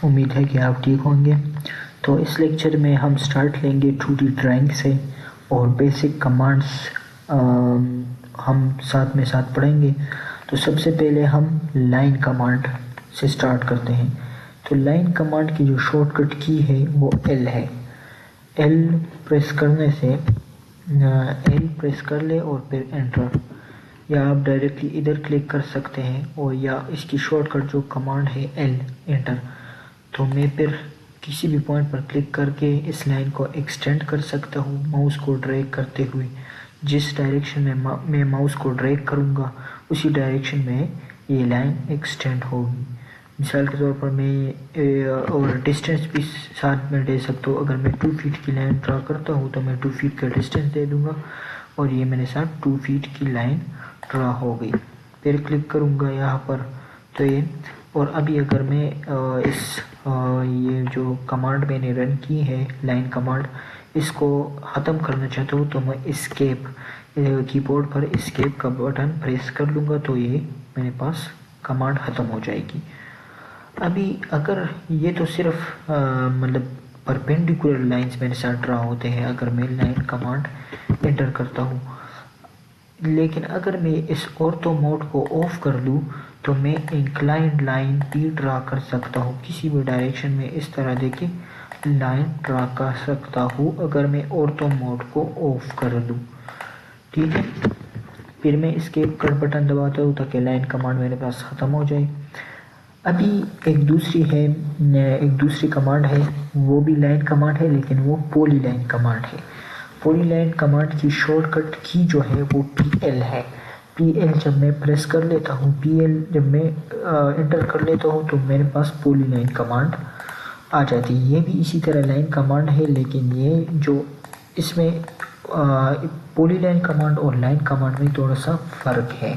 امید ہے کہ آپ ٹھیک ہوں گے۔ تو اس لیکچر میں ہم سٹارٹ لیں گے 2D ڈرائنگ سے اور بیسک کمانڈس ہم ساتھ پڑھیں گے۔ تو سب سے پہلے ہم لائن کمانڈ سے سٹارٹ کرتے ہیں۔ تو لائن کمانڈ کی جو شارٹ کٹ کی ہے وہ L ہے۔ L پریس کرنے سے L پریس کر لے اور پھر انٹر، یا آپ ڈائریکٹلی ادھر کلک کر سکتے ہیں، اور یا اس کی شارٹ کٹ جو کمانڈ ہے L انٹر۔ تو میں پھر کسی بھی پوائنٹ پر کلک کر کے اس لائن کو ایکسٹینڈ کر سکتا ہوں ماؤس کو ڈریگ کرتے ہوئے۔ جس ڈائریکشن میں ماؤس کو ڈریگ کروں گا اسی ڈائریکشن میں یہ لائن ایکسٹینڈ ہوگی۔ مثال کے طور پر میں اور ڈسٹینس بھی ساتھ میں دے سکتا ہوں۔ اگر میں 2 فیٹ کی لائن ڈرا کرتا ہوں تو میں 2 فیٹ کا ڈسٹینس دے دوں گا، اور یہ میرے ساتھ 2 فیٹ کی لائن ڈرا ہو گئی۔ پھر کلک کروں گا یہاں پر تو یہ، اور ابھی اگر میں یہ جو کمانڈ میں نے رن کی ہے لائن کمانڈ، اس کو ختم کرنا چاہتا ہوں تو میں اسکیپ کی بورڈ پر اسکیپ کا بٹن پریس کر لوں گا تو یہ میرے پاس کمانڈ ختم ہو جائے گی۔ ابھی اگر یہ تو صرف مطلب پرپینڈیکولر لائنز میرے ساتھ ڈرا ہوتے ہیں اگر میں لائن کمانڈ انٹر کرتا ہوں، لیکن اگر میں اس آرتھو موڈ کو آف کر لوں تو میں انکلائنڈ لائن بھی ڈرا کر سکتا ہوں۔ کسی بھی ڈائریکشن میں اس طرح دیکھیں لائن ڈرا کر سکتا ہوں اگر میں آرتھو موڈ کو آف کر دوں، ٹھیک ہے۔ پھر میں اسکیپ کا بٹن دباتا ہوں تاکہ لائن کمانڈ میرے پاس ختم ہو جائے۔ ابھی ایک دوسری کمانڈ ہے، وہ بھی لائن کمانڈ ہے لیکن وہ پولی لائن کمانڈ ہے۔ پولی لائن کمانڈ کی شارٹ کٹ کی جو ہے وہ PL ہے۔ PL جب میں پریس کر لیتا ہوں، PL جب میں انٹر کر لیتا ہوں تو میرے پاس پولی لائن کمانڈ آ جاتی ہے۔ یہ بھی اسی طرح لائن کمانڈ ہے، لیکن یہ جو اس میں پولی لائن کمانڈ اور لائن کمانڈ میں تھوڑا سا فرق ہے،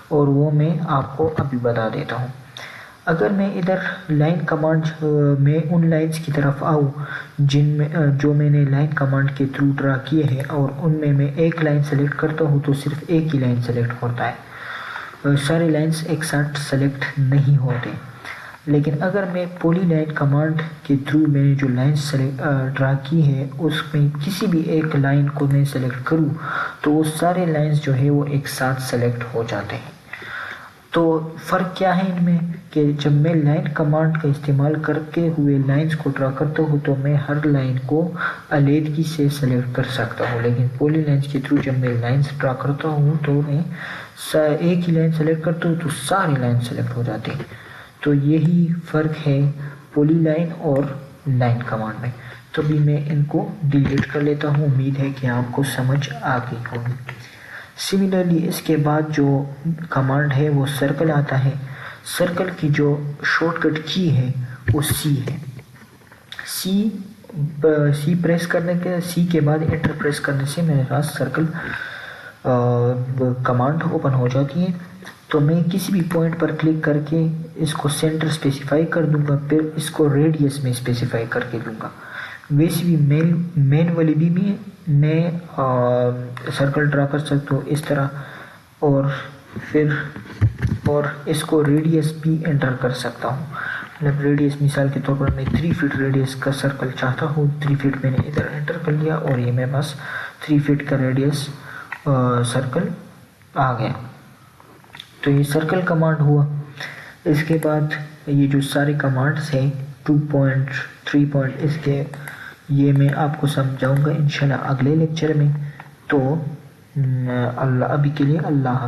اور وہ میں آپ کو ابھی بتا دیتا ہوں۔ اگر میں ادھر لائن کمانڈ میں ان لائنز کی طرف آؤں جو میں نے لائن کمانڈ کے تھرو ڈرا کیے ہیں، اور ان میں ایک لائن سلیکٹ کرتا ہوں تو صرف ایک ہی لائن سلیکٹ ہوتا ہے، سارے لائنز ایک ساتھ سلیکٹ نہیں ہوتے۔ لیکن اگر میں پولی لائن کمانڈ کے تھرو میں نے جو لائنز ڈرا کی ہے اس میں کسی بھی ایک لائن کو میں سلیکٹ کروں تو وہ سارے لائنز جو ہے وہ ایک ساتھ سلیکٹ ہو جاتے ہیں۔ تو فرق کیا ہے ان میں کہ جب میں لائن کمانڈ کا استعمال کرتے ہوئے لائنز کو ڈرا کرتا ہوں تو میں ہر لائن کو علیحدگی سے سلیکٹ کر سکتا ہوں، لیکن پولی لائنز کے تھرو جب میں لائنز ڈرا کرتا ہوں تو میں ایک ہی لائن سلیکٹ کرتا ہوں تو سارے لائن سلیکٹ ہو جاتے ہیں۔ تو یہی فرق ہے پولی لائن اور لائن کمانڈ میں۔ تو بھی میں ان کو ڈیلیٹ کر لیتا ہوں، امید ہے کہ آپ کو سمجھ آ گئی ہوگی۔ سملرلی اس کے بعد جو کمانڈ ہے وہ سرکل آتا ہے۔ سرکل کی جو شارٹ کٹ کی ہے وہ C ہے۔ سی پریس کرنے کے C کے بعد انٹر پریس کرنے سے میرے پاس سرکل کمانڈ اوپن ہو جاتی ہے۔ تو میں کسی بھی پوائنٹ پر کلک کر کے اس کو سینٹر اسپیسیفائی کر دوں گا، پھر اس کو ریڈیس میں اسپیسیفائی کر کے دوں گا۔ ویسے بھی مینولی بھی میں سرکل ڈرا کر سکتا ہوں اس طرح، اور اس کو ریڈیس بھی انٹر کر سکتا ہوں۔ مطلب ریڈیس مثال کے طور پر میں 3 فٹ ریڈیس کا سرکل چاہتا ہوں، 3 فٹ میں نے ادھر انٹر کر لیا اور یہ میرے پاس 3 فٹ کا ریڈیس سرکل آ گیا۔ تو یہ سرکل کمانڈ ہوا۔ اس کے بعد یہ جو سارے کمانڈز ہیں 2 پوائنٹ 3 پوائنٹ اس کے، یہ میں آپ کو سمجھاؤں گا انشاءاللہ اگلے لیکچر میں۔ تو ابھی کے لیے اللہ حافظ۔